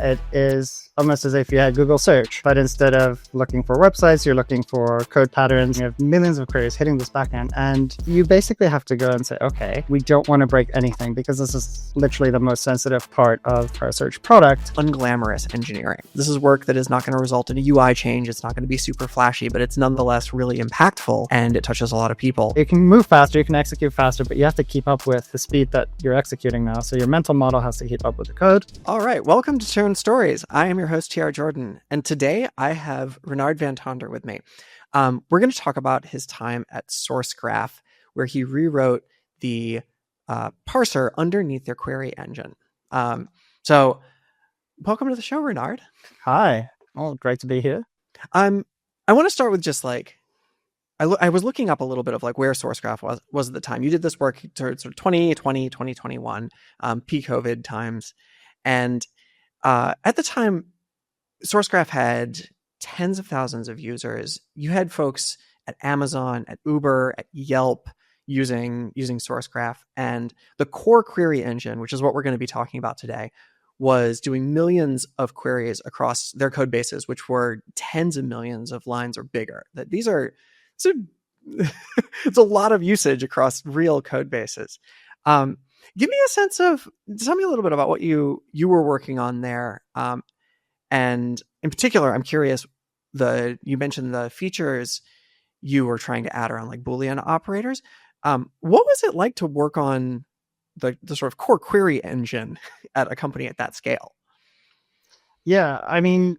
It is almost as if you had Google search, but instead of looking for websites, you're looking for code patterns. You have millions of queries hitting this backend, and you basically have to go and say, okay, we don't want to break anything because this is literally the most sensitive part of our search product. Unglamorous engineering. This is work that is not going to result in a UI change. It's not going to be super flashy, but it's nonetheless really impactful, and it touches a lot of people. You can move faster, you can execute faster, but you have to keep up with the speed that you're executing now. So your mental model has to keep up with the code. All right, welcome to Turn Stories. I am your host, TR Jordan, and today I have Renard Van Tonder with me. We're going to talk about his time at Sourcegraph, where he rewrote the parser underneath their query engine. So welcome to the show, Renard. Hi. Well, great to be here. I want to start with just like, I was looking up a little bit of like where Sourcegraph was at the time. You did this work sort of 2020, 2021, pre-COVID times. And at the time, Sourcegraph had tens of thousands of users. You had folks at Amazon, at Uber, at Yelp using Sourcegraph. And the core query engine, which is what we're going to be talking about today, was doing millions of queries across their code bases, which were tens of millions of lines or bigger. It's a lot of usage across real code bases. Give me a sense of, tell me a little bit about what you were working on there. And in particular, I'm curious, you mentioned the features you were trying to add around like Boolean operators. What was it like to work on the sort of core query engine at a company at that scale? Yeah, I mean,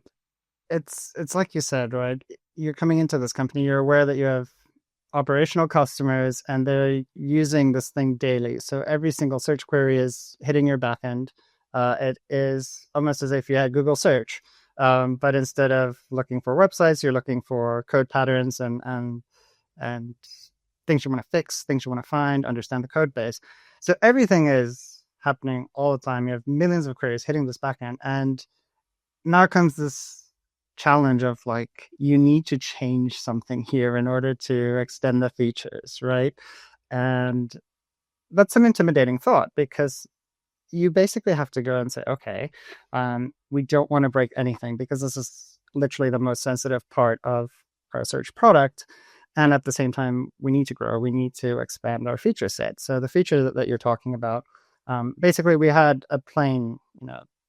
it's like you said, right? You're coming into this company, you're aware that you have operational customers and they're using this thing daily. So every single search query is hitting your backend. It is almost as if you had Google search, but instead of looking for websites, you're looking for code patterns and things you want to fix, things you want to find, understand the code base. So everything is happening all the time. You have millions of queries hitting this backend, and now comes this challenge of like, you need to change something here in order to extend the features, right? And that's an intimidating thought because you basically have to go and say, okay, we don't want to break anything because this is literally the most sensitive part of our search product. And at the same time, we need to grow, we need to expand our feature set. So the feature that you're talking about, basically we had a plain,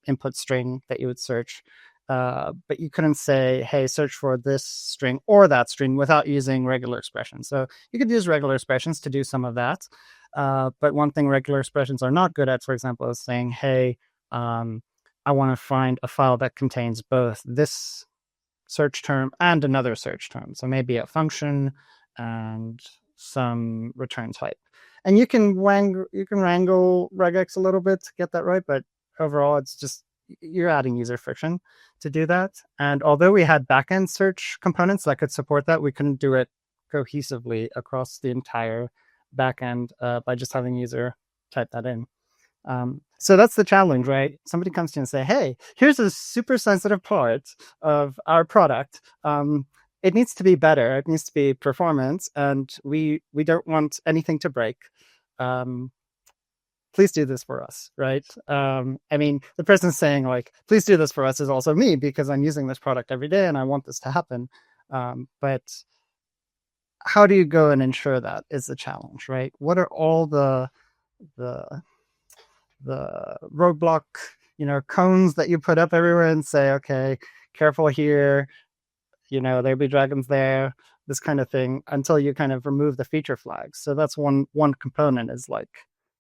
input string that you would search, but you couldn't say, hey, search for this string or that string without using regular expressions. So you could use regular expressions to do some of that. But one thing regular expressions are not good at, for example, is saying, hey, I want to find a file that contains both this search term and another search term. So maybe a function and some return type. And you can wrangle regex a little bit to get that right, but overall, it's just you're adding user friction to do that. And although we had backend search components that could support that, we couldn't do it cohesively across the entire backend by just having user type that in. So that's the challenge, right? Somebody comes to you and say, hey, here's a super sensitive part of our product. It needs to be better. It needs to be performance, and we don't want anything to break. Please do this for us, right? I mean, the person saying like, please do this for us is also me because I'm using this product every day and I want this to happen. But how do you go and ensure that is the challenge, right? What are all the roadblock, cones that you put up everywhere and say, okay, careful here, there'll be dragons there, this kind of thing, until you kind of remove the feature flags. So that's one component is like,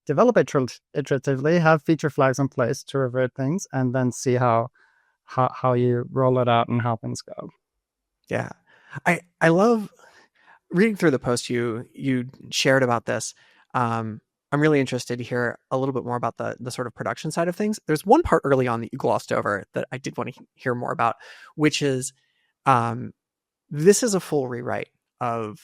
develop it iteratively, have feature flags in place to revert things, and then see how you roll it out and how things go. Yeah. I love reading through the post you shared about this. I'm really interested to hear a little bit more about the sort of production side of things. There's one part early on that you glossed over that I did want to hear more about, which is this is a full rewrite of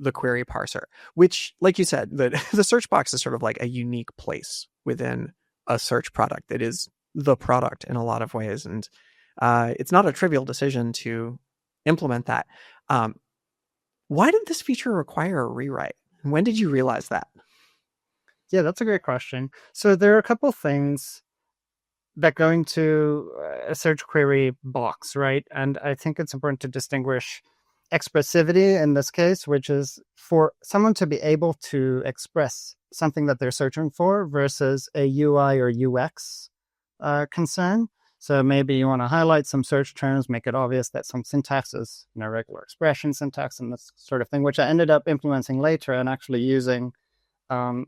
the query parser, which, like you said, the search box is sort of like a unique place within a search product. It is the product in a lot of ways. And it's not a trivial decision to implement that. Why did this feature require a rewrite? When did you realize that? Yeah, that's a great question. So there are a couple things that go into a search query box, right? And I think it's important to distinguish expressivity in this case, which is for someone to be able to express something that they're searching for versus a UI or UX concern. So maybe you want to highlight some search terms, make it obvious that some syntax is regular expression syntax and this sort of thing, which I ended up implementing later and actually using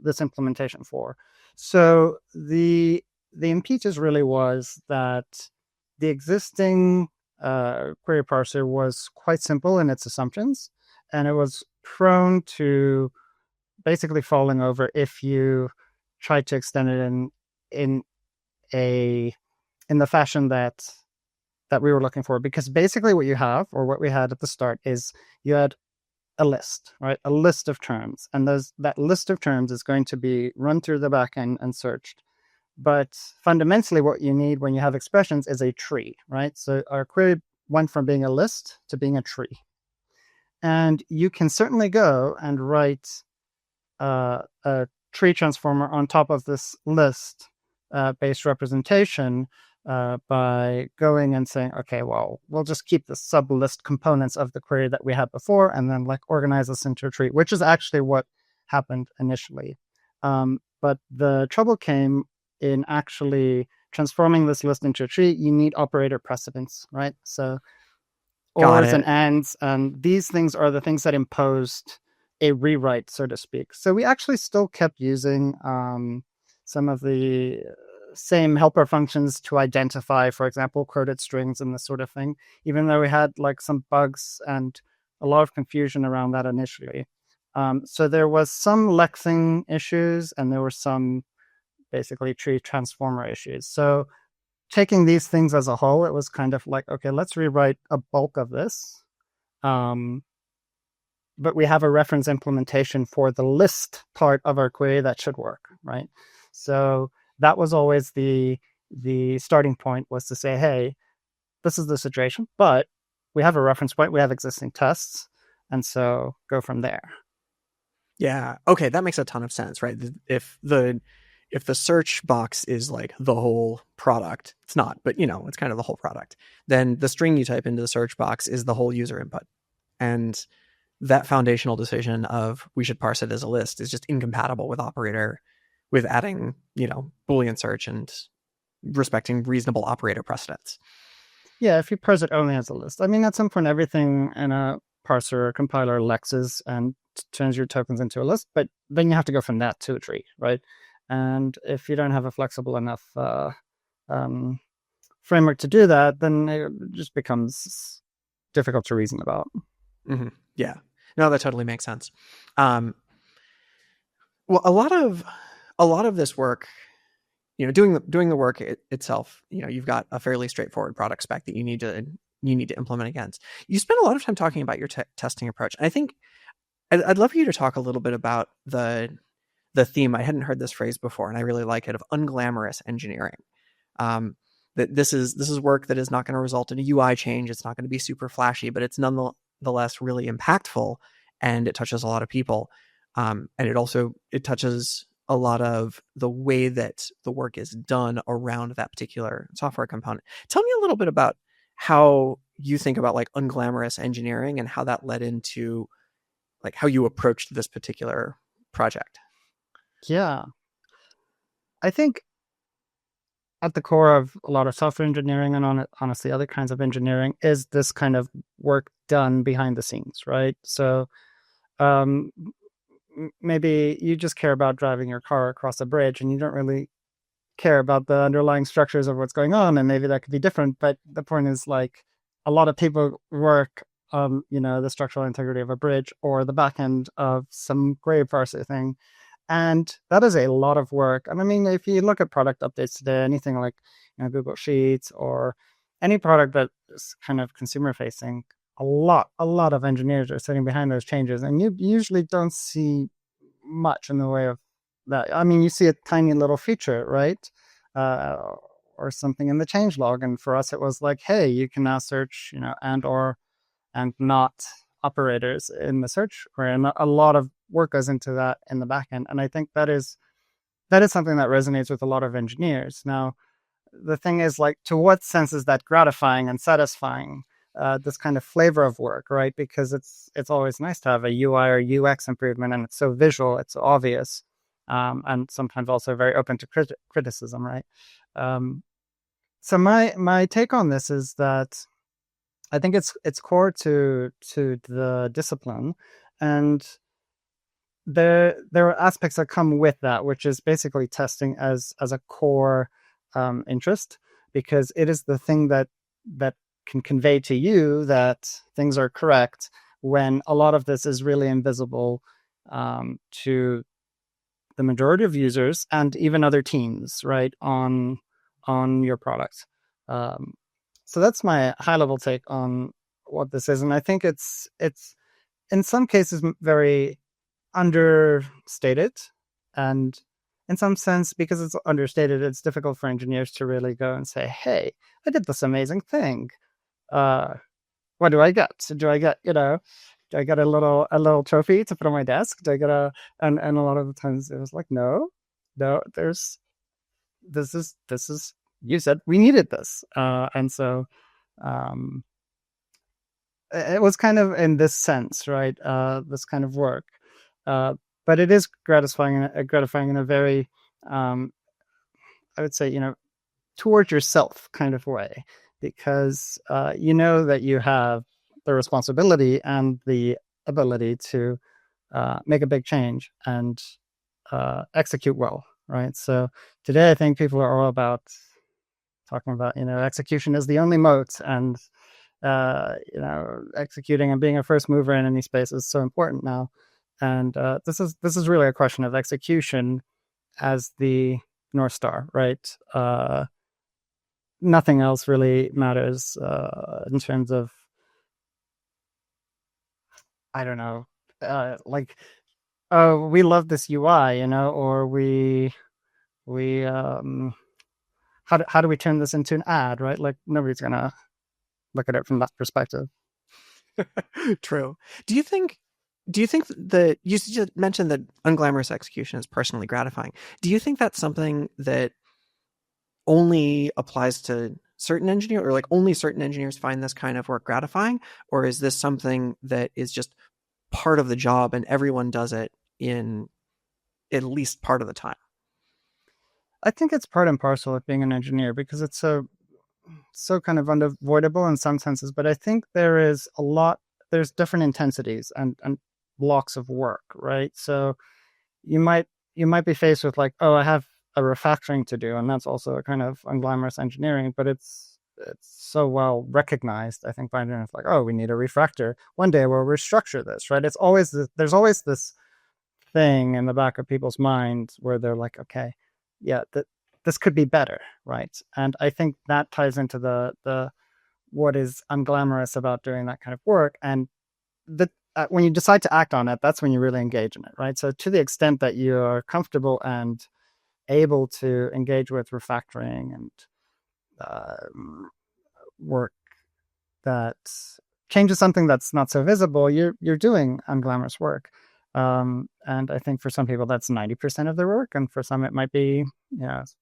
this implementation for. So the impetus really was that the existing query parser was quite simple in its assumptions, and it was prone to basically falling over if you tried to extend it in a in the fashion that we were looking for. Because basically what you have, or what we had at the start, is you had a list, right? A list of terms. And that list of terms is going to be run through the backend and searched. But fundamentally, what you need when you have expressions is a tree, right? So our query went from being a list to being a tree. And you can certainly go and write a tree transformer on top of this list based representation by going and saying, okay, well, we'll just keep the sub list components of the query that we had before and then organize this into a tree, which is actually what happened initially. But the trouble came in actually transforming this list into a tree. You need operator precedence, right? So ors and ands, and these things are the things that imposed a rewrite, so to speak. So we actually still kept using some of the same helper functions to identify, for example, quoted strings and this sort of thing, even though we had some bugs and a lot of confusion around that initially. So there was some lexing issues and there were some basically tree transformer issues. So taking these things as a whole, it was kind of okay, let's rewrite a bulk of this. But we have a reference implementation for the list part of our query that should work, right? So that was always the starting point, was to say, hey, this is the situation, but we have a reference point, we have existing tests, and so go from there. Yeah. Okay, that makes a ton of sense, right? If the search box is the whole product, it's not, but it's kind of the whole product, then the string you type into the search box is the whole user input. And that foundational decision of we should parse it as a list is just incompatible with adding, Boolean search and respecting reasonable operator precedence. Yeah, if you parse it only as a list. I mean, at some point, everything in a parser or compiler lexes and turns your tokens into a list, but then you have to go from that to a tree, right? And if you don't have a flexible enough framework to do that, then it just becomes difficult to reason about. Mm-hmm. Yeah, no, that totally makes sense. Well, a lot of this work, doing the work itself, you've got a fairly straightforward product spec that you need to implement against. You spend a lot of time talking about your testing approach, and I think I'd love for you to talk a little bit about the theme. I hadn't heard this phrase before, and I really like it, of unglamorous engineering. That this is work that is not going to result in a UI change. It's not going to be super flashy, but it's nonetheless really impactful, and it touches a lot of people. And it touches a lot of the way that the work is done around that particular software component. Tell me a little bit about how you think about unglamorous engineering and how that led into how you approached this particular project. Yeah. I think at the core of a lot of software engineering and honestly other kinds of engineering is this kind of work done behind the scenes, right? So maybe you just care about driving your car across a bridge and you don't really care about the underlying structures of what's going on, and maybe that could be different, but the point is a lot of people work on the structural integrity of a bridge or the back end of some query parser thing, and that is a lot of work. And I mean, if you look at product updates today, anything like Google Sheets or any product that is kind of consumer facing, a lot of engineers are sitting behind those changes, and you usually don't see much in the way of that. I mean, you see a tiny little feature, right? Or something in the changelog. And for us, it was hey, you can now search, and not operators in the search query. And a lot of work goes into that in the backend. And I think that is something that resonates with a lot of engineers. Now, the thing is like, to what sense is that gratifying and satisfying? This kind of flavor of work, right? Because it's always nice to have a UI or UX improvement, and it's so visual, it's so obvious, and sometimes also very open to criticism, right? Um, so my take on this is that I think it's core to the discipline, and there are aspects that come with that, which is basically testing as a core interest, because it is the thing that can convey to you that things are correct when a lot of this is really invisible to the majority of users and even other teams, right, on your product. Um, so that's my high level take on what this is, and I think it's in some cases very understated, and in some sense, because it's understated, it's difficult for engineers to really go and say, hey, I did this amazing thing. uh what do I get? Do I get, do I get a little trophy to put on my desk? Do I get a and a lot of the times it was like, no, there's this is you said we needed this, and so um it was kind of in this sense, right? This kind of work, uh, but it is gratifying in a very, um, I would say, towards yourself kind of way, because you know that you have the responsibility and the ability to make a big change and execute well, right? So today, I think people are all about talking about, execution is the only moat, and executing and being a first mover in any space is so important now. And this is really a question of execution as the North Star, right? Nothing else really matters in terms of, I don't know, like, oh, we love this UI, or we how do we turn this into an ad, right? Like, nobody's gonna look at it from that perspective. True. Do you think that you just mentioned that unglamorous execution is personally gratifying? Do you think that's something that only applies to certain engineers, or like only certain engineers find this kind of work gratifying? Or is this something that is just part of the job and everyone does it in at least part of the time? I think it's part and parcel of being an engineer, because it's so kind of unavoidable in some senses. But I think there's different intensities and blocks of work, right? So you might you might be faced with like, oh, I have a refactoring to do, and that's also a kind of unglamorous engineering, but it's so well recognized, I think, by engineers, like, oh, we need a refactor. One day we'll restructure this, right? There's always this thing in the back of people's minds where they're like, okay, yeah, this could be better, right? And I think that ties into the what is unglamorous about doing that kind of work, and the when you decide to act on it, that's when you really engage in it, right? So to the extent that you're comfortable and able to engage with refactoring and uh, work that changes something that's not so visible, you're doing unglamorous work. And I think for some people that's 90% of their work, and for some it might be, it's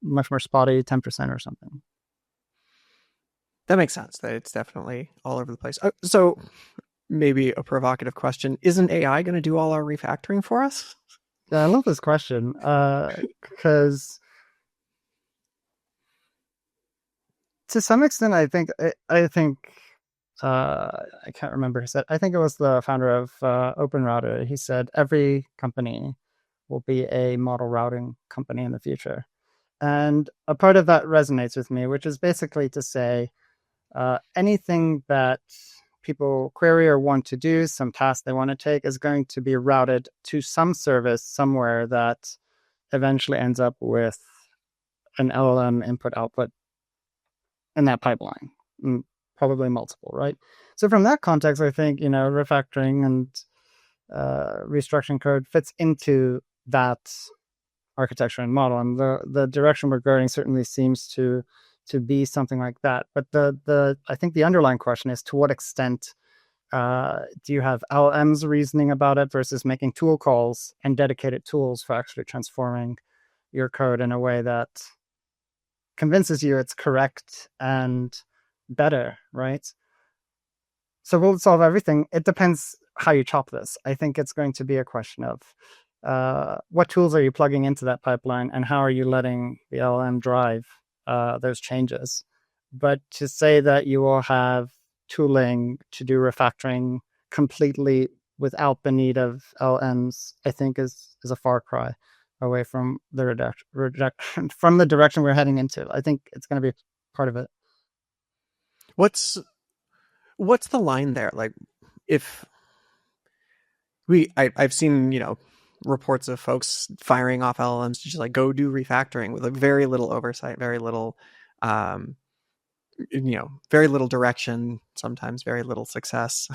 much more spotty, 10% or something. That makes sense. That it's definitely all over the place. So maybe a provocative question: isn't AI going to do all our refactoring for us? Yeah, I love this question, because to some extent, I think I can't remember who said. I think it was the founder of Open Router. He said every company will be a model routing company in the future, and a part of that resonates with me, which is basically to say anything that people query or want to do, some task they want to take, is going to be routed to some service somewhere that eventually ends up with an LLM input output in that pipeline, probably multiple, right? So from that context, I think, refactoring and restructuring code fits into that architecture and model, and the direction we're going certainly seems to be something like that. But the I think the underlying question is, to what extent do you have LLMs reasoning about it versus making tool calls and dedicated tools for actually transforming your code in a way that convinces you it's correct and better, right? So will it solve everything? It depends how you chop this. I think it's going to be a question of what tools are you plugging into that pipeline and how are you letting the LLM drive those changes. But to say that you will have tooling to do refactoring completely without the need of LLMs, I think is a far cry away from the from the direction we're heading into. I think it's going to be part of it. What's the line there? Like, if I've seen, reports of folks firing off LLMs to just like go do refactoring with like very little oversight, very little, um, very little direction, sometimes very little success.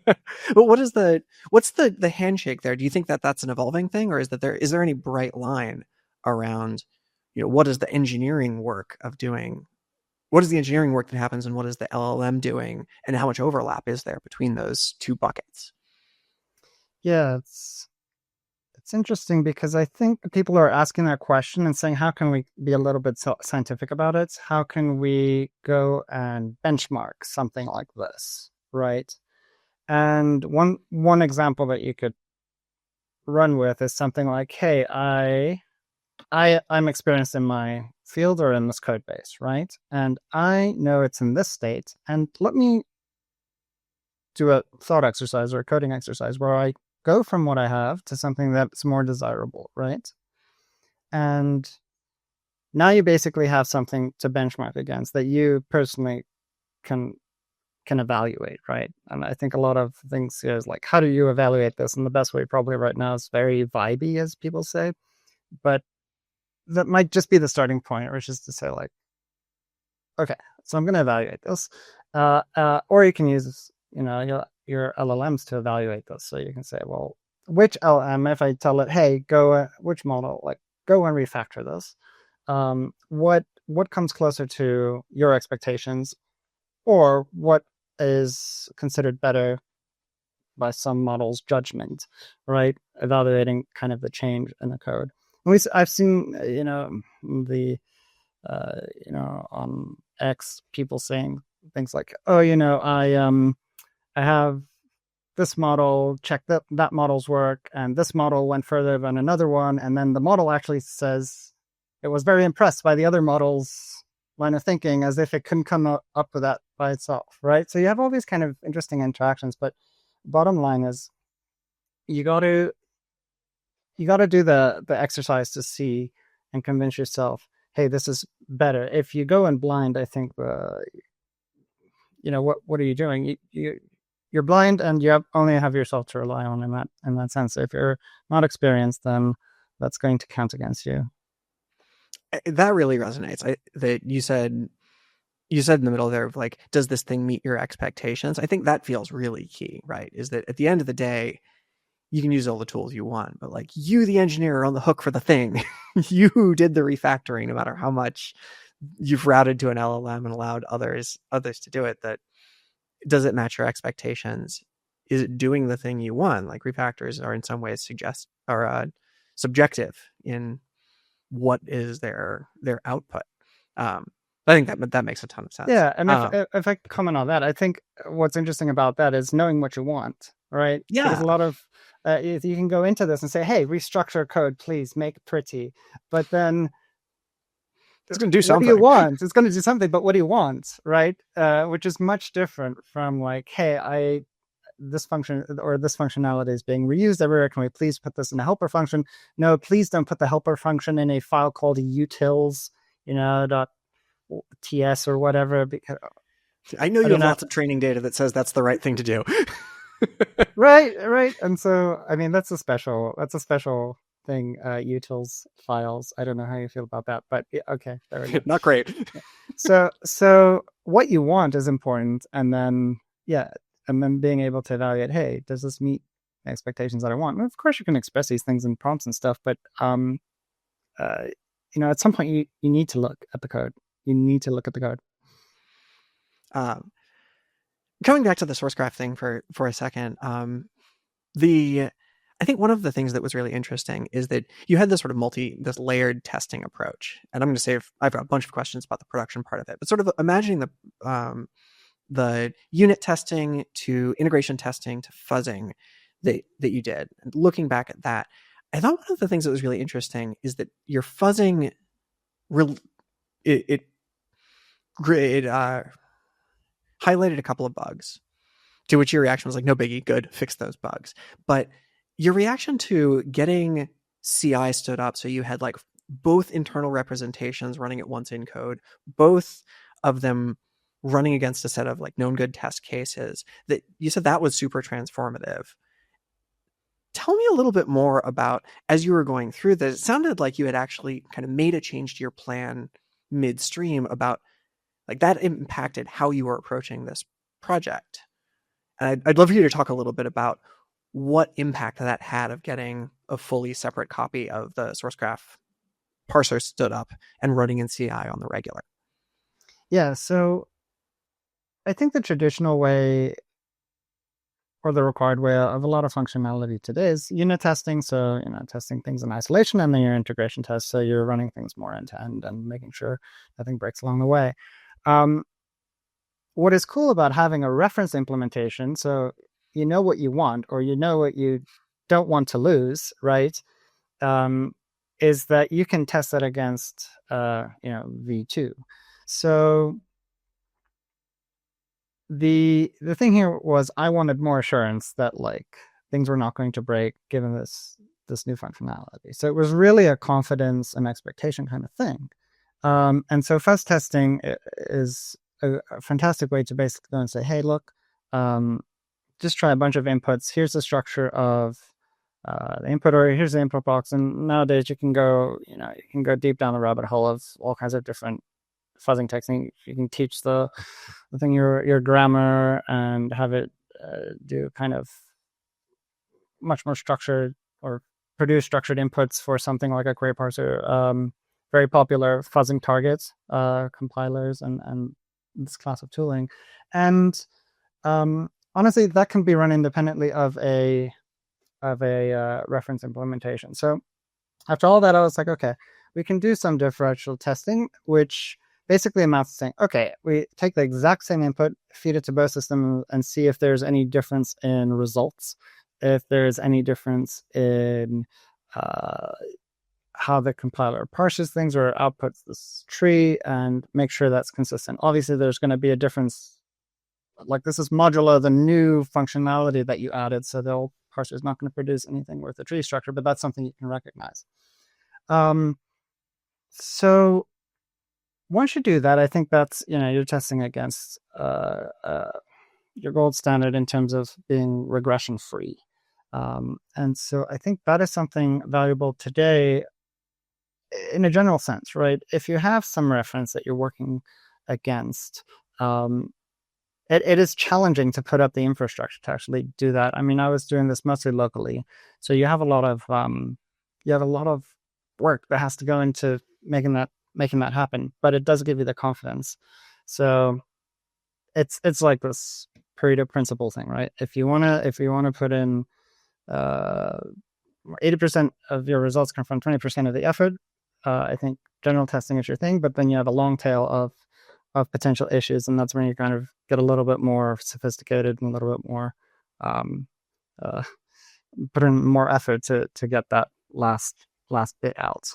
But what's the handshake there? Do you think that that's an evolving thing, or is there any bright line around, what is the engineering work of doing? What is the engineering work that happens, and what is the LLM doing, and how much overlap is there between those two buckets? Yeah, it's interesting because I think people are asking that question and saying, how can we be a little bit scientific about it? How can we go and benchmark something like this, right? And one example that you could run with is something like, hey, I'm experienced in my field or in this code base, right? And I know it's in this state, and let me do a thought exercise or a coding exercise where I go from what I have to something that's more desirable, right? And now you basically have something to benchmark against that you personally can evaluate, right? And I think a lot of things here is like, how do you evaluate this? And the best way probably right now is very vibey, as people say. But that might just be the starting point, which is to say, like, okay, so I'm going to evaluate this. Or you can use, your LLMs to evaluate this. So you can say, well, which LM, if I tell it, hey, go, which model, like, go and refactor this. What comes closer to your expectations, or what is considered better by some models' judgment, right? Evaluating kind of the change in the code. At least I've seen, on X, people saying things like, "Oh, I have this model, check that model's work, and this model went further than another one," and then the model actually says it was very impressed by the other model's line of thinking, as if it couldn't come up with that by itself, right? So you have all these kind of interesting interactions, but bottom line is you got to do the exercise to see and convince yourself, hey, this is better. If you go in blind, I think what are you doing? You're blind, and you only have yourself to rely on in that sense. If you're not experienced, then that's going to count against you. That really resonates. That you said in the middle there of like, does this thing meet your expectations? I think that feels really key, right? Is that at the end of the day, you can use all the tools you want, but like, you, the engineer, are on the hook for the thing. You did the refactoring, no matter how much you've routed to an LLM and allowed others to do it. That, does it match your expectations? Is it doing the thing you want? Like, refactors are in some ways subjective in what is their output. I think that makes a ton of sense. Yeah, and if I comment on that, I think what's interesting about that is knowing what you want, right? Because Yeah, a lot of you can go into this and say, "Hey, restructure code, please, make it pretty," but then it's going to do what do something. you want? It's going to do something, but what do you want, right? Which is much different from like, "Hey, this function or this functionality is being reused everywhere. Can we please put this in a helper function?" No, please don't put the helper function in a file called utils, dot ts or whatever. Because I know I you don't have know. lots of training data that says that's the right thing to do. Right. And so, I mean, that's a special thing. Utils files. I don't know how you feel about that, but yeah, okay, there we go. Not great. So what you want is important, and then being able to evaluate, hey, does this meet the expectations that I want? And of course, you can express these things in prompts and stuff, but at some point you need to look at the code. You need to look at the code. Coming back to the Sourcegraph thing for a second, the I think one of the things that was really interesting is that you had this sort of this layered testing approach. And I'm going to save, I've got a bunch of questions about the production part of it, but sort of imagining the unit testing to integration testing to fuzzing that you did. And looking back at that, I thought one of the things that was really interesting is that your fuzzing, it highlighted a couple of bugs, to which your reaction was like, no biggie, good, fix those bugs. But your reaction to getting CI stood up, so you had like both internal representations running at once in code, both of them running against a set of like known good test cases, that you said that was super transformative. Tell me a little bit more about, as you were going through this, it sounded like you had actually kind of made a change to your plan midstream about like that impacted how you were approaching this project. And I'd love for you to talk a little bit about what impact that had of getting a fully separate copy of the Sourcegraph parser stood up and running in CI on the regular. Yeah, so I think the traditional way or the required way of a lot of functionality today is unit testing. So, testing things in isolation, and then your integration tests. So you're running things more end to end and making sure nothing breaks along the way. What is cool about having a reference implementation, so you know what you want or you know what you don't want to lose, right? Is that you can test that against V2. So the thing here was I wanted more assurance that like things were not going to break given this new functionality. So it was really a confidence and expectation kind of thing. And so fuzz testing is a fantastic way to basically go and say, hey, look, just try a bunch of inputs. Here's the structure of the input, or here's the input box. And nowadays you can go deep down the rabbit hole of all kinds of different fuzzing techniques. You can teach the thing your grammar and have it do kind of much more structured or produce structured inputs for something like a query parser. Very popular fuzzing targets, compilers, and this class of tooling. And honestly, that can be run independently of a reference implementation. So after all that, I was like, okay, we can do some differential testing, which basically amounts to saying, okay, we take the exact same input, feed it to both systems, and see if there's any difference in results, if there's any difference in how the compiler parses things or outputs this tree, and make sure that's consistent. Obviously, there's going to be a difference. Like this is modulo, the new functionality that you added, so the old parser is not going to produce anything worth a tree structure, but that's something you can recognize. So once you do that, I think that's, you're testing against your gold standard in terms of being regression free. And so I think that is something valuable today in a general sense, right? If you have some reference that you're working against, it is challenging to put up the infrastructure to actually do that. I mean, I was doing this mostly locally, so you have a lot of work that has to go into making that happen, but it does give you the confidence. So it's like this Pareto principle thing, right? If you wanna put in 80% of your results come from 20% of the effort, I think general testing is your thing, but then you have a long tail of potential issues, and that's when you kind of get a little bit more sophisticated and a little bit more put in more effort to get that last bit out.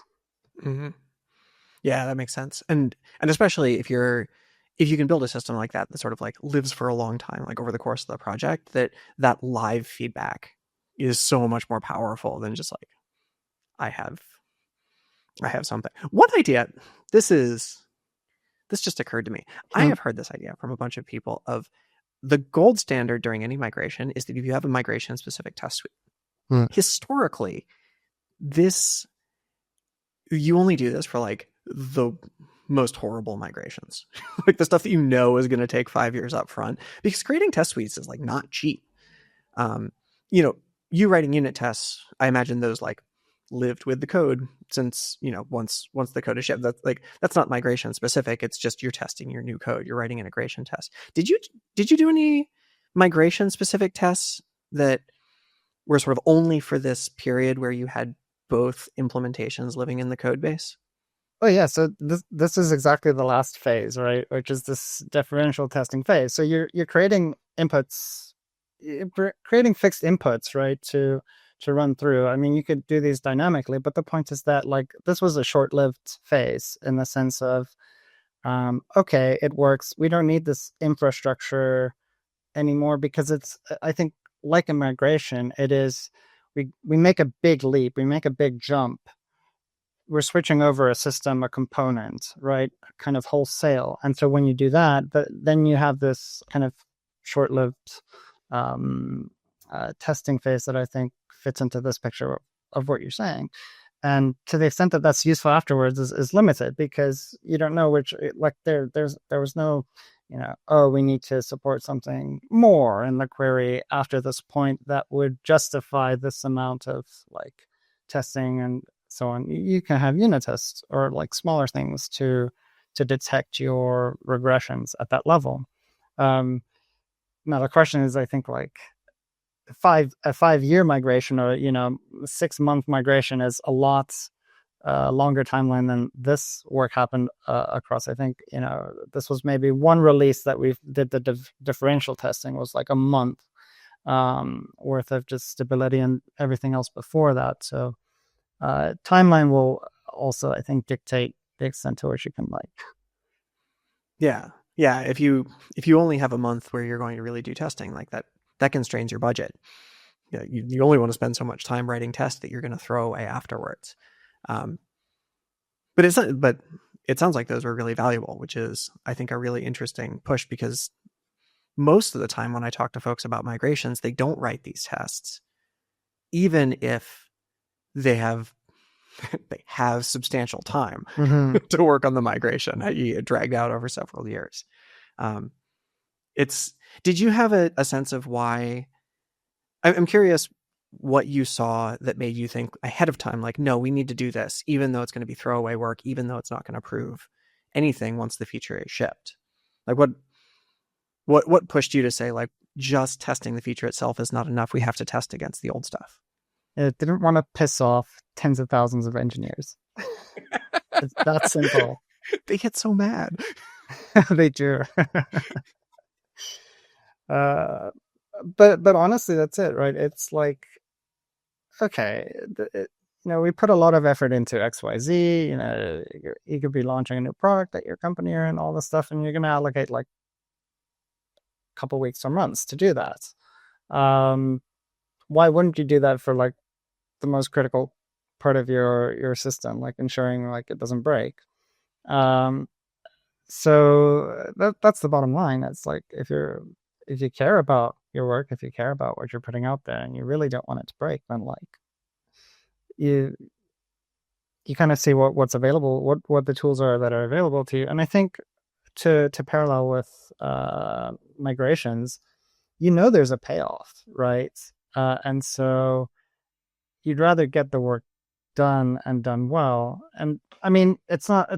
Mm-hmm. Yeah, that makes sense. And especially if you can build a system like that sort of like lives for a long time, like over the course of the project, that live feedback is so much more powerful than just like, I have something. One idea, this just occurred to me. I have heard this idea from a bunch of people of the gold standard during any migration is that if you have a migration specific test suite, historically, you only do this for like the most horrible migrations, like the stuff that is going to take 5 years up front, because creating test suites is like not cheap. You writing unit tests, I imagine those like lived with the code since, once the code is shipped. That's not migration specific. It's just you're testing your new code. You're writing integration tests. Did you do any migration specific tests that were sort of only for this period where you had both implementations living in the code base? Oh yeah, so this is exactly the last phase, right? Which is this differential testing phase. So you're creating inputs, creating fixed inputs, right? To run through. I mean, you could do these dynamically, but the point is that like this was a short-lived phase in the sense of, okay, it works. We don't need this infrastructure anymore because it's. I think like a migration, it is. We make a big leap, we make a big jump, we're switching over a system, a component, right? Kind of wholesale. And so when you do that, then you have this kind of short-lived um, testing phase that I think fits into this picture of what you're saying. And to the extent that that's useful afterwards is limited because you don't know which, like there was no, oh, we need to support something more in the query after this point that would justify this amount of like testing and so on. You can have unit tests or like smaller things to detect your regressions at that level. Now the question is, I think like a 5-year migration or 6-month migration is a lot longer timeline than this work happened across. I think this was maybe one release that we did the differential testing was like a month worth of just stability and everything else before that. So timeline will also, I think, dictate the extent to which you can like. Yeah. If you only have a month where you're going to really do testing like that, that constrains your budget. Yeah, you only want to spend so much time writing tests that you're going to throw away afterwards. But it sounds like those were really valuable, which is, I think, a really interesting push because most of the time when I talk to folks about migrations, they don't write these tests, even if they have substantial time to work on the migration, i.e. dragged out over several years. Did you have a sense of why? I'm curious what you saw that made you think ahead of time, like, no, we need to do this, even though it's going to be throwaway work, even though it's not going to prove anything once the feature is shipped. Like what pushed you to say, like, just testing the feature itself is not enough. We have to test against the old stuff. It didn't want to piss off tens of thousands of engineers. It's that simple. They get so mad. They do. But honestly, that's it, right? It's like, okay, we put a lot of effort into XYZ. You could be launching a new product at your company or and all this stuff, and you're going to allocate like a couple weeks or months to do that. Why wouldn't you do that for like the most critical part of your system, like ensuring like it doesn't break? So that's the bottom line. It's like if you care about your work, if you care about what you're putting out there, and you really don't want it to break, then like you kind of see what's available, what the tools are that are available to you. And I think to parallel with migrations, there's a payoff, right? And so you'd rather get the work done and done well. And I mean, it's not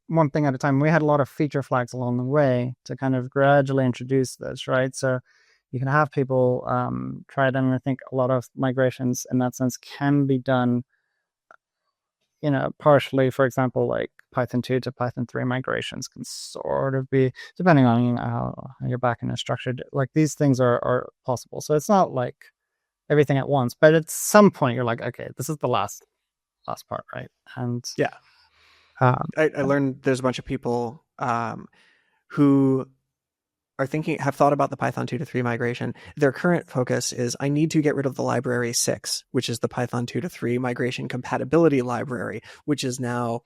one thing at a time. We had a lot of feature flags along the way to kind of gradually introduce this, right? So you can have people try it, and I think a lot of migrations in that sense can be done, partially. For example, like Python 2 to Python 3 migrations can sort of be, depending on how your backend is structured, like these things are possible. So it's not like everything at once, but at some point you're like, okay, this is the last part, right? And yeah. I learned there's a bunch of people who have thought about the Python 2 to 3 migration. Their current focus is, I need to get rid of the library 6, which is the Python 2 to 3 migration compatibility library, which is now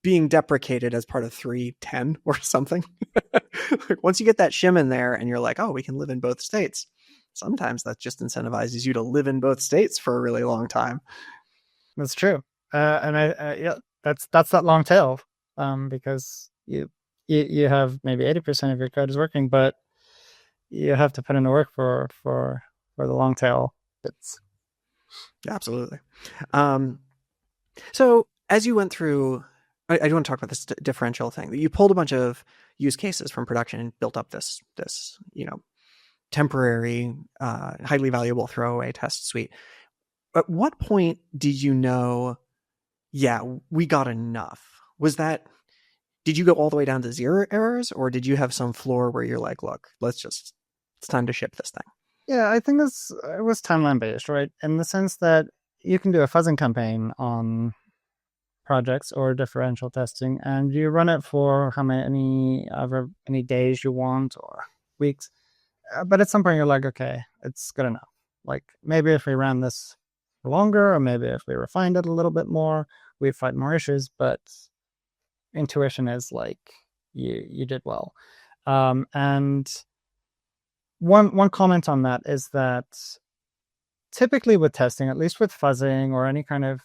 being deprecated as part of 3.10 or something. Once you get that shim in there and you're like, oh, we can live in both states, sometimes that just incentivizes you to live in both states for a really long time. That's true. And that's that long tail, because you have maybe 80% of your code is working, but you have to put in the work for the long tail bits. Absolutely. So as you went through, I do want to talk about this differential thing. You pulled a bunch of use cases from production and built up this temporary, highly valuable throwaway test suite. At what point did you know, yeah, we got enough? Was that, did you go all the way down to 0 errors, or did you have some floor where you're like, look, it's time to ship this thing? Yeah, I think it was timeline based, right? In the sense that you can do a fuzzing campaign on projects or differential testing, and you run it for how many days you want or weeks. But at some point, you're like, okay, it's good enough. Like maybe if we ran this for longer, or maybe if we refined it a little bit more, we'd find more issues. But intuition is like you did well. And one comment on that is that typically with testing, at least with fuzzing or any kind of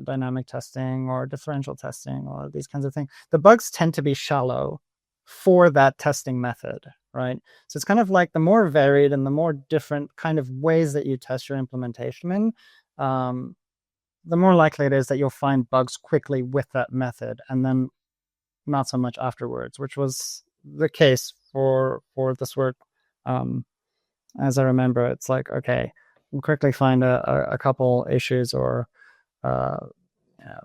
dynamic testing or differential testing or these kinds of things, the bugs tend to be shallow for that testing method, right? So it's kind of like the more varied and the more different kind of ways that you test your implementation in, the more likely it is that you'll find bugs quickly with that method and then not so much afterwards, which was the case for this work. As I remember, it's like, okay, we'll quickly find a couple issues or uh,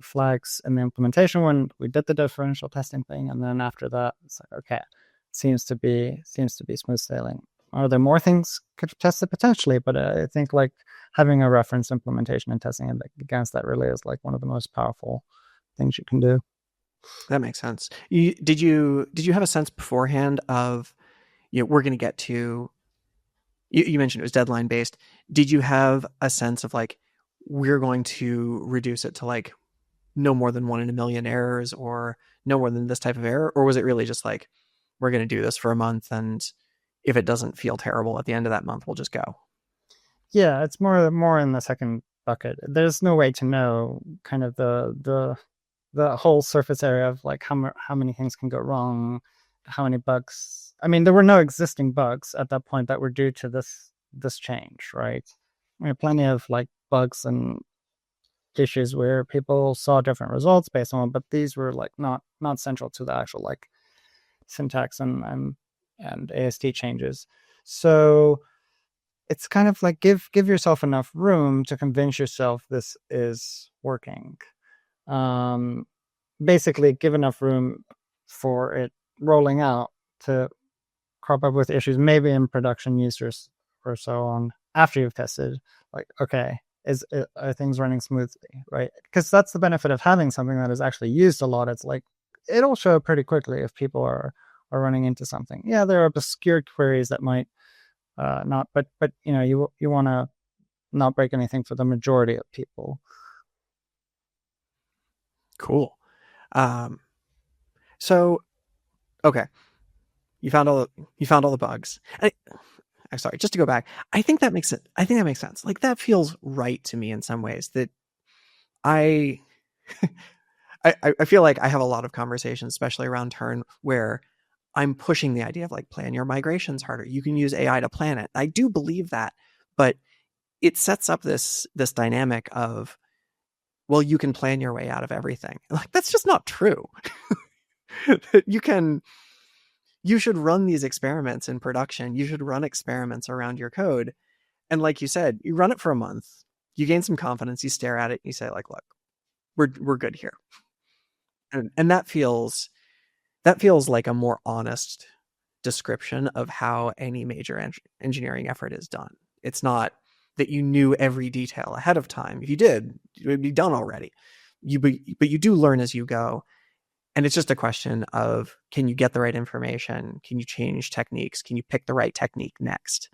flags in the implementation when we did the differential testing thing, and then after that, it's like, okay, seems to be smooth sailing. Are there more things could test it potentially? But I think like having a reference implementation and testing it against that really is like one of the most powerful things you can do. That makes sense. Did you have a sense beforehand of, we're going to get to, you mentioned it was deadline based. Did you have a sense of like, we're going to reduce it to like no more than 1 in a million errors or no more than this type of error? Or was it really just like, we're going to do this for a month, and if it doesn't feel terrible at the end of that month, we'll just go? Yeah, it's more in the second bucket. There's no way to know kind of the whole surface area of like how many things can go wrong, how many bugs. I mean, there were no existing bugs at that point that were due to this change, right? I mean, plenty of like bugs and issues where people saw different results based on it, but these were like not central to the actual like syntax and AST changes. So it's kind of like give yourself enough room to convince yourself this is working. Um, Basically, give enough room for it rolling out to crop up with issues, maybe in production users or so on after you've tested. Like, okay, are things running smoothly, right? Because that's the benefit of having something that is actually used a lot. It's like it'll show pretty quickly if people are running into something. Yeah, there are obscure queries that might not, but you want to not break anything for the majority of people. Cool. Um, so okay, you found all the bugs. I'm sorry, just to go back. I think that makes it. I think that makes sense. Like that feels right to me in some ways. That I, I feel like I have a lot of conversations, especially around turn, where I'm pushing the idea of like plan your migrations harder. You can use AI to plan it. I do believe that, but it sets up this dynamic of, well, you can plan your way out of everything. Like that's just not true. You should run these experiments in production. You should run experiments around your code. And like you said, you run it for a month, you gain some confidence, you stare at it, and you say, like, look, we're good here. And that feels like a more honest description of how any major engineering effort is done. It's not that you knew every detail ahead of time. If you did, it would be done already. But you do learn as you go. And it's just a question of, can you get the right information? Can you change techniques? Can you pick the right technique next?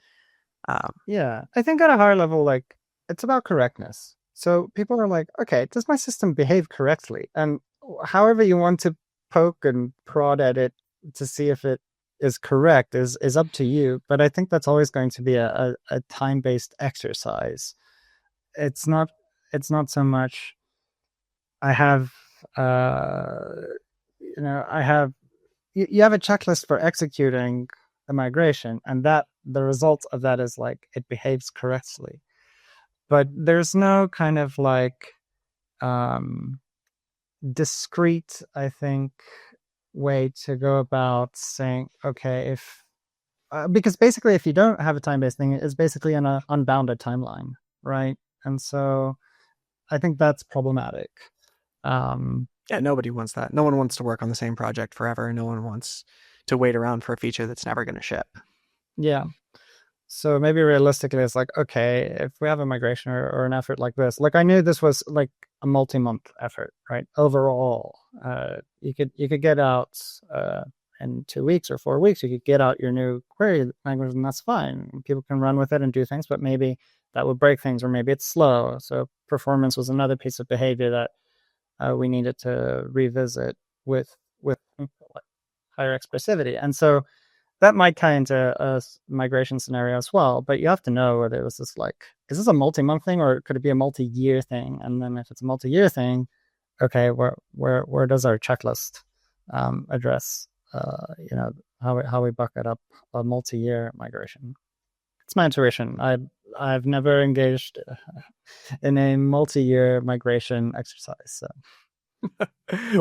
Yeah, I think at a higher level, like it's about correctness. So people are like, okay, does my system behave correctly? And however you want to poke and prod at it to see if it is correct is up to you. But I think that's always going to be a time based exercise. It's not so much. I have I have you have a checklist for executing the migration, and that the result of that is like it behaves correctly. But there's no kind of like um, discrete, I think, way to go about saying, okay, if because basically, if you don't have a time-based thing, it's basically an unbounded timeline, right? And so I think that's problematic. Um, Yeah, nobody wants that. No one wants to work on the same project forever. No one wants to wait around for a feature that's never going to ship. yeah. So maybe realistically, it's like, okay, if we have a migration or an effort like this, like I knew this was like a multi-month effort, right? Overall, you could get out in 2 weeks or 4 weeks, you could get out your new query language, and that's fine. People can run with it and do things, but maybe that would break things, or maybe it's slow. So performance was another piece of behavior that we needed to revisit with higher expressivity, and so that might tie into a migration scenario as well. But you have to know whether it was just like, is this a multi-month thing or could it be a multi-year thing? And then if it's a multi-year thing, okay, where does our checklist address how we bucket up a multi-year migration? It's my intuition. I've never engaged in a multi-year migration exercise. So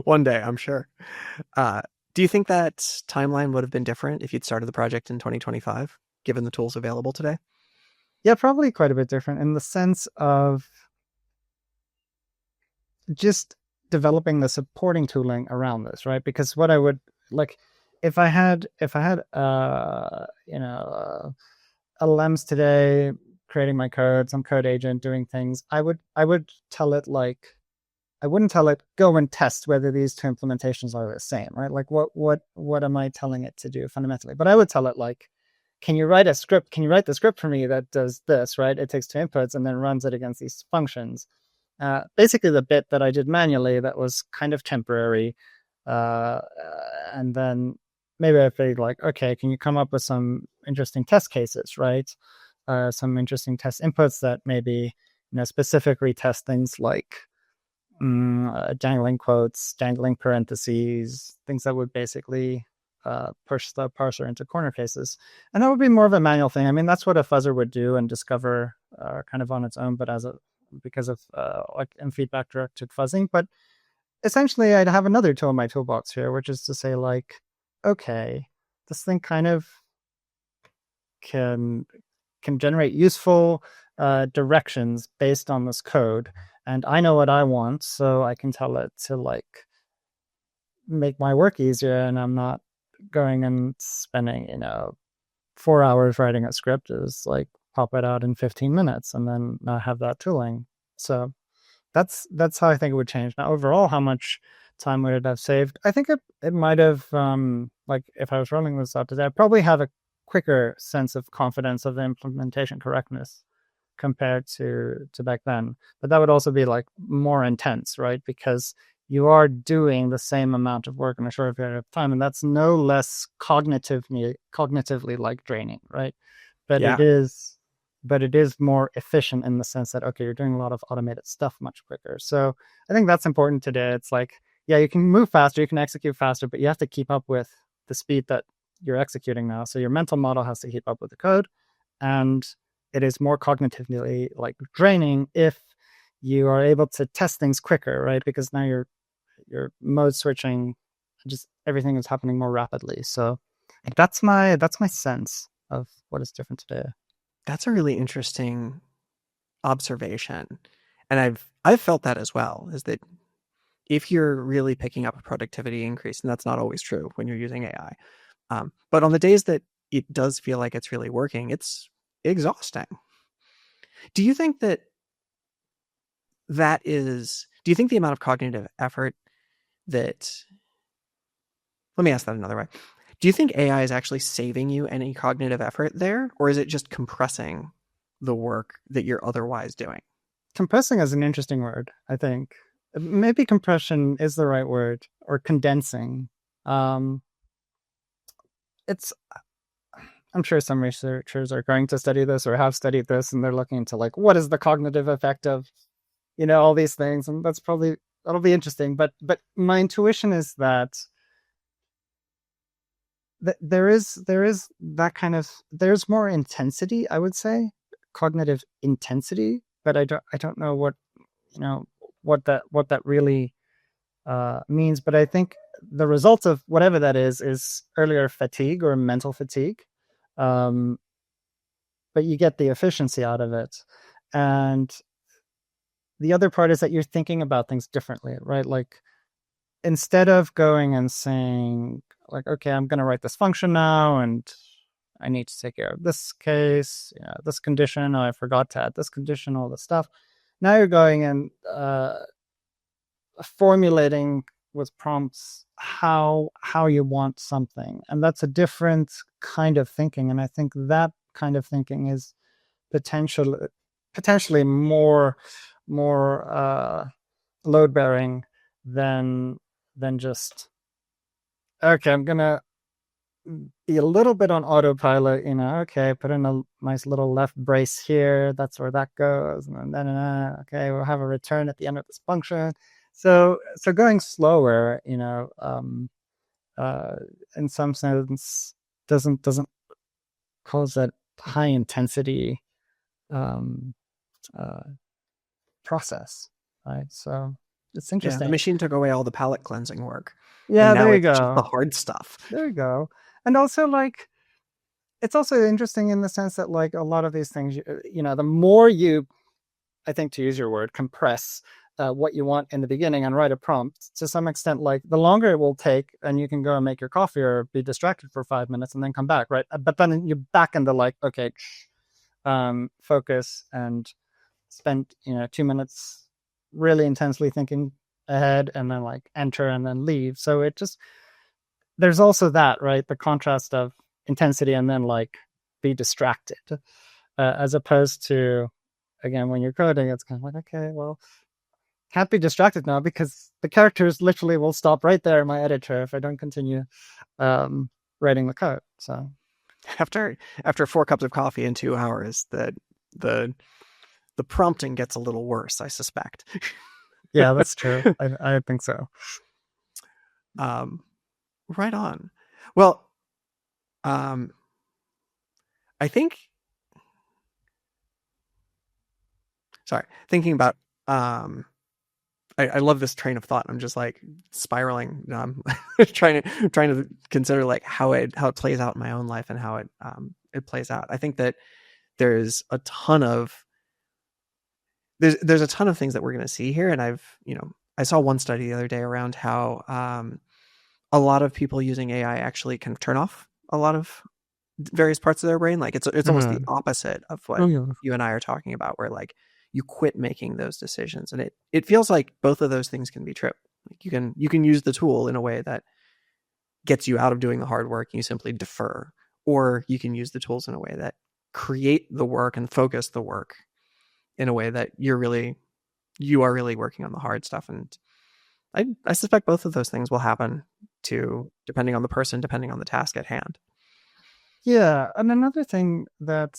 One day, I'm sure. Uh, do you think that timeline would have been different if you'd started the project in 2025, given the tools available today? yeah, probably quite a bit different in the sense of just developing the supporting tooling around this, right? Because what I would like, if I had LLMs today creating my code, some code agent doing things, I would tell it like, I wouldn't tell it go and test whether these two implementations are the same, right? Like what am I telling it to do fundamentally? But I would tell it like, can you write a script? Can you write the script for me that does this, right? It takes two inputs and then runs it against these functions. Basically, the bit that I did manually that was kind of temporary, uh, and then maybe I figured like, okay, can you come up with some interesting test cases, right? Some interesting test inputs that maybe specifically test things like dangling quotes, dangling parentheses, things that would basically push the parser into corner cases. And that would be more of a manual thing. I mean, that's what a fuzzer would do and discover kind of on its own, but because of like in feedback directed fuzzing. But essentially, I'd have another tool in my toolbox here, which is to say like, okay, this thing kind of can generate useful directions based on this code, and I know what I want, so I can tell it to like make my work easier, and I'm not going and spending 4 hours writing a script. Is like pop it out in 15 minutes and then not have that tooling. So that's how I think it would change. Now overall, how much time would it have saved? I think it might have like if I was rolling this out today, I'd probably have a quicker sense of confidence of the implementation correctness compared to back then. But that would also be like more intense, right? Because you are doing the same amount of work in a short period of time, and that's no less cognitively like draining, right? But it Yeah. is more efficient in the sense that okay, you're doing a lot of automated stuff much quicker. So I think that's important today. It's like, yeah, you can move faster, you can execute faster, but you have to keep up with the speed that you're executing now. So your mental model has to keep up with the code, and it is more cognitively like draining if you are able to test things quicker, right? Because now you're mode switching, just everything is happening more rapidly. So that's my sense of what is different today. That's a really interesting observation. And I've felt that as well, is that if you're really picking up a productivity increase, and that's not always true when you're using AI, but on the days that it does feel like it's really working, it's exhausting. Do you think do you think the amount of cognitive effort that, let me ask that another way. Do you think AI is actually saving you any cognitive effort there, or is it just compressing the work that you're otherwise doing? Compressing is an interesting word, I think. Maybe compression is the right word, or condensing. Um, it's I'm sure some researchers are going to study this or have studied this, and they're looking into like what is the cognitive effect of all these things, and that'll be interesting. But my intuition is that there is that kind of, there's more intensity, I would say, cognitive intensity, but I don't know what that really means. But I think the result of whatever that is earlier fatigue or mental fatigue. um, but you get the efficiency out of it. And the other part is that you're thinking about things differently, right? Like instead of going and saying, like, okay, I'm going to write this function now, and I need to take care of this case, this condition. Oh, I forgot to add this condition, all this stuff. Now you're going and formulating with prompts how you want something, and that's a different kind of thinking. And I think that kind of thinking is potentially more load bearing than just okay. I'm gonna be a little bit on autopilot, okay, put in a nice little left brace here, that's where that goes, and then okay, we'll have a return at the end of this function. So going slower, uh in some sense doesn't cause that high intensity um uh process, right? So it's Yeah, the interesting. machine took away all the palate cleansing work, and Yeah, now there you it's just the go. hard stuff. There you go. And also, like, it's also interesting in the sense that, like, a lot of these things, the more you, I think, to use your word, compress what you want in the beginning and write a prompt, to some extent, like, the longer it will take, and you can go and make your coffee or be distracted for 5 minutes and then come back, right? But then you're back into, like, okay, focus and spend, 2 minutes really intensely thinking ahead, and then, like, enter and then leave. So it just, there's also that, right? The contrast of intensity and then, like, be distracted, as opposed to, again, when you're coding, it's kind of like, okay, well, can't be distracted now because the characters literally will stop right there in my editor if I don't continue um, writing the code. So After 4 cups of coffee in 2 hours, the the prompting gets a little worse, I suspect. yeah, that's true. I think so. um, right on. Well, um, I think. Sorry, thinking about. I love this train of thought. I'm just like spiraling. Trying to consider like how it plays out in my own life and how it plays out. I think that there's a ton of there's a ton of things that we're going to see here, and I saw one study the other day around how a lot of people using AI actually can turn off a lot of various parts of their brain. Like it's almost the opposite of what Oh yeah. you and I are talking about, where like you quit making those decisions, and it feels like both of those things can be true. Like you can use the tool in a way that gets you out of doing the hard work and you simply defer, or you can use the tools in a way that create the work and focus the work in a way that you are really working on the hard stuff. And I suspect both of those things will happen to depending on the person, depending on the task at hand. Yeah, and another thing that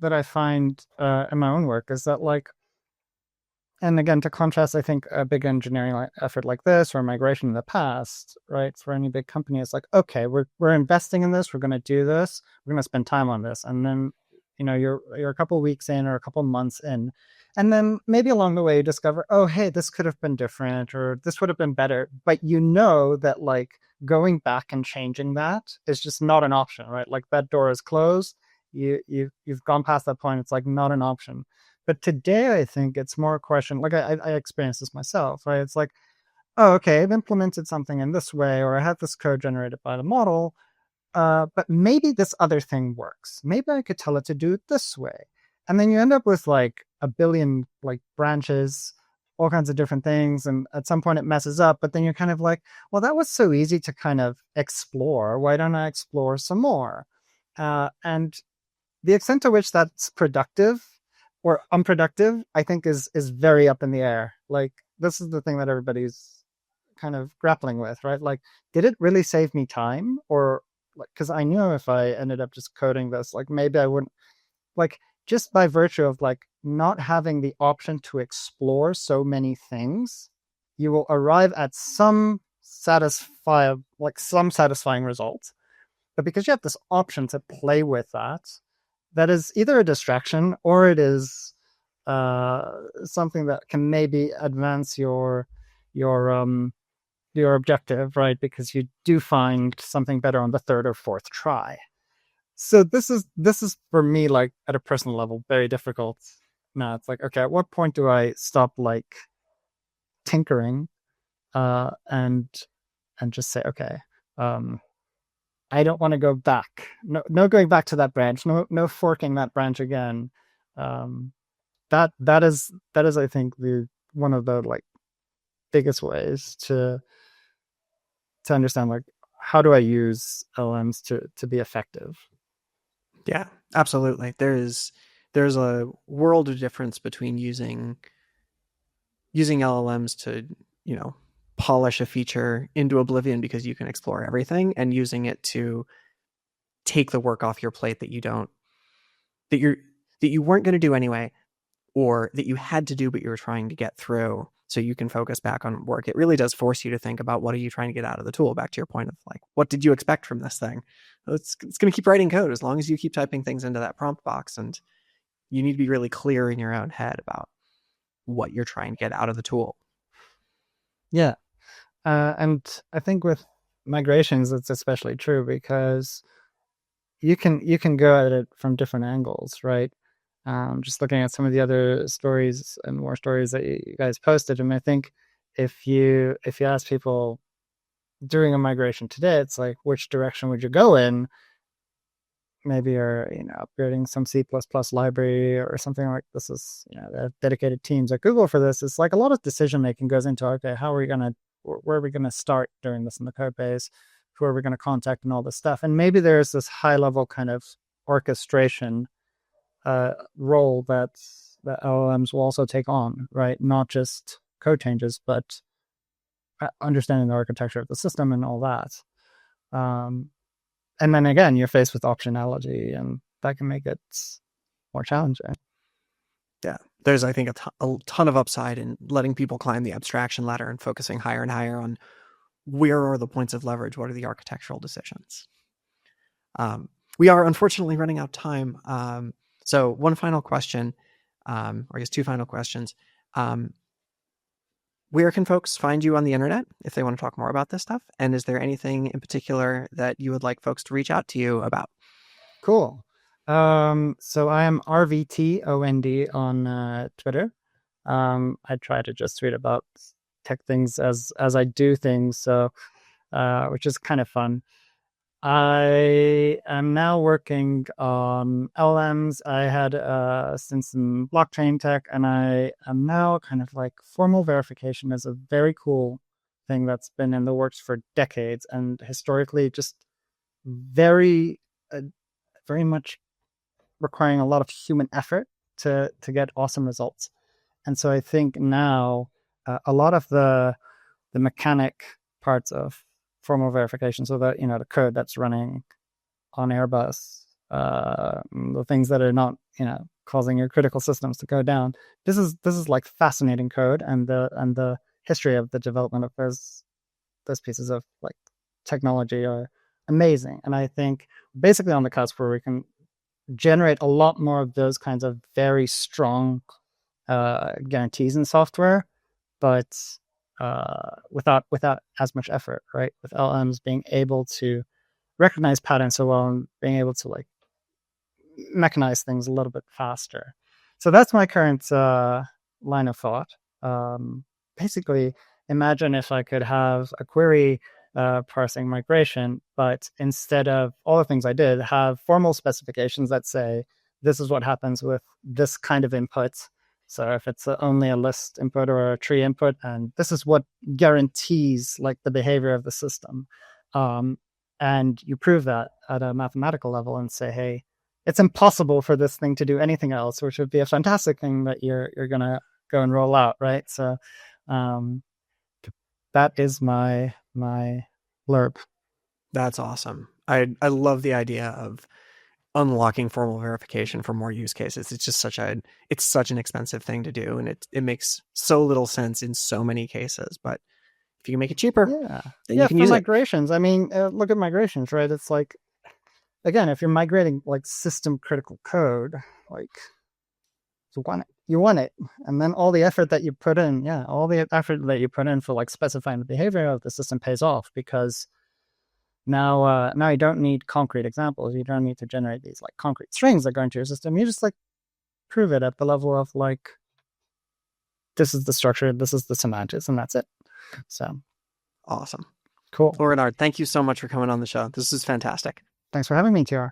I find in my own work is that, like, and again, to contrast, I think a big engineering effort like this or migration in the past, right, for any big company, is like, okay, we're investing in this, we're going to do this, we're going to spend time on this, and then you're a couple of weeks in or a couple of months in, and then maybe along the way you discover, oh, hey, this could have been different or this would have been better, but that, like, going back and changing that is just not an option, right? Like, that door is closed. You've gone past that point. It's like not an option. But today, I think it's more a question. Like, I experienced this myself, right? It's like, oh, okay, I've implemented something in this way, or I have this code generated by the model, but maybe this other thing works. Maybe I could tell it to do it this way. And then you end up with like a billion like branches, all kinds of different things. And at some point it messes up, but then you're kind of like, well, that was so easy to kind of explore. Why don't I explore some more? And the extent to which that's productive or unproductive, I think is very up in the air. Like, this is the thing that everybody's kind of grappling with, right? Like, did it really save me time? Or, like, because I knew if I ended up just coding this, like, maybe I wouldn't, like, just by virtue of like not having the option to explore so many things, you will arrive at some satisfying result. But because you have this option to play with that is either a distraction or it is something that can maybe advance your your objective, right? Because you do find something better on the third or fourth try. So this is for me, like at a personal level, very difficult. Now it's like, okay, at what point do I stop like tinkering and just say, okay, um I don't want to go back. No going back to that branch. No forking that branch again. Um that is I think the one of the like biggest ways to understand like how do I use LMs to be effective. Yeah, absolutely. There's a world of difference between using LLMs to, you know, polish a feature into oblivion because you can explore everything, and using it to take the work off your plate that you don't that you're that you weren't going to do anyway, or that you had to do but you were trying to get through so you can focus back on work. It really does force you to think about what are you trying to get out of the tool, back to your point of like, what did you expect from this thing? It's going to keep writing code as long as you keep typing things into that prompt box, and you need to be really clear in your own head about what you're trying to get out of the tool. Yeah. And I think with migrations, it's especially true because you can go at it from different angles, right? Just looking at some of the other stories and more stories that you guys posted, and I think if you ask people during a migration today, it's like which direction would you go in? Maybe you're upgrading some C++ library or something like this. Is they have dedicated teams at Google for this. It's like a lot of decision making goes into, okay, how are we gonna where are we gonna start doing this in the code base? Who are we gonna contact and all this stuff? And maybe there's this high level kind of orchestration role that LLMs will also take on, right? Not just code changes, but understanding the architecture of the system and all that. Um, and then again, you're faced with optionality, and that can make it more challenging. Yeah, there's, I think, a ton of upside in letting people climb the abstraction ladder and focusing higher and higher on where are the points of leverage, what are the architectural decisions. We are unfortunately running out of time. So one final question, or I guess two final questions. Where can folks find you on the internet if they want to talk more about this stuff? And is there anything in particular that you would like folks to reach out to you about? Cool. So I am RVTOND on Twitter. I try to just tweet about tech things as I do things, so which is kind of fun. I am now working on LMs. I had since some blockchain tech, and I am now kind of like formal verification is a very cool thing that's been in the works for decades, and historically just very, very much requiring a lot of human effort to get awesome results. And so I think now a lot of the mechanic parts of formal verification, so that the code that's running on Airbus, the things that are not causing your critical systems to go down. This is like fascinating code, and the history of the development of those pieces of like technology are amazing. And I think basically on the cusp where we can generate a lot more of those kinds of very strong guarantees in software, but without as much effort, right? With LMs being able to recognize patterns so well and being able to like mechanize things a little bit faster. So that's my current line of thought. Basically, imagine if I could have a query parsing migration, but instead of all the things I did, have formal specifications that say this is what happens with this kind of input. So if it's only a list input or a tree input, and this is what guarantees like the behavior of the system. And you prove that at a mathematical level and say, hey, it's impossible for this thing to do anything else, which would be a fantastic thing that you're gonna go and roll out, right? So that is my blurb. That's awesome. I love the idea of unlocking formal verification for more use cases. It's just such an expensive thing to do, and it makes so little sense in so many cases. But if you can make it cheaper, Yeah, then you can for use it. migrations. I mean, look at migrations, right? It's like, again, if you're migrating like system critical code, like you want it, and then all the effort that you put in, all the effort that you put in for like specifying the behavior of the system pays off, because Now you don't need concrete examples. You don't need to generate these like concrete strings that go into your system. You just like prove it at the level of like, this is the structure, this is the semantics, and that's it. So Awesome. cool. Well, Renard, thank you so much for coming on the show. This is fantastic. Thanks for having me, TR.